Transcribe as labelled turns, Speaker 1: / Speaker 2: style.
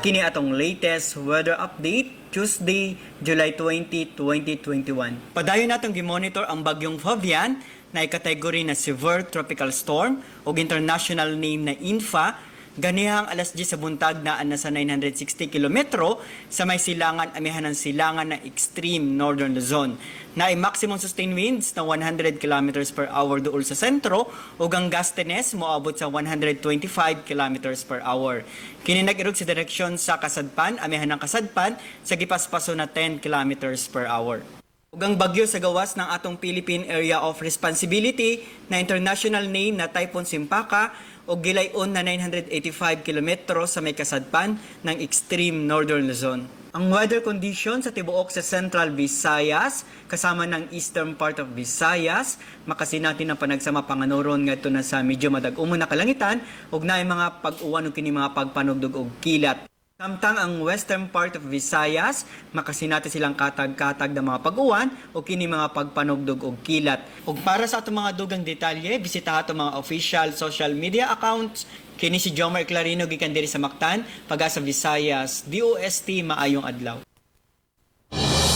Speaker 1: Kini atong latest weather update Tuesday, July 20, 2021. Padayon natong gi-monitor ang Bagyong Fabian na kategory na severe tropical storm o international name na INFA. Ganihang alas 10 sa buntag na nasa 960 kilometro sa may silangan amihan ng silangan na extreme northern Luzon. Na ay maximum sustained winds na 100 kilometers per hour duol sa sentro ug ang gustiness moabot sa 125 kilometers per hour. Kini nag-irog sa direksyon sa kasadpan amihan ng kasadpan sa gipaspaso na 10 kilometers per hour. Ug ang bagyo sa gawas ng atong Philippine Area of Responsibility na international name na Typhoon Simpaka o gilayon na 985 kilometro sa may kasadpan ng extreme northern Luzon. Ang weather condition sa tibuok sa Central Visayas kasama ng eastern part of Visayas makasinati ng panagsama panganuron ngadto na sa medyo madag-umon na kalangitan ug naay mga pag-uwan ug kini mga pagpanugdog og kilat. Samtang ang western part of Visayas, makasinati silang katag-katag na mga pag-uwan o kini mga pagpanugdog o kilat. Ug para sa atong mga dugang detalye, bisita atong mga official social media accounts. Kini si Jomar Clarino gikan diri sa Mactan, PAGASA Visayas, DOST maayong adlaw.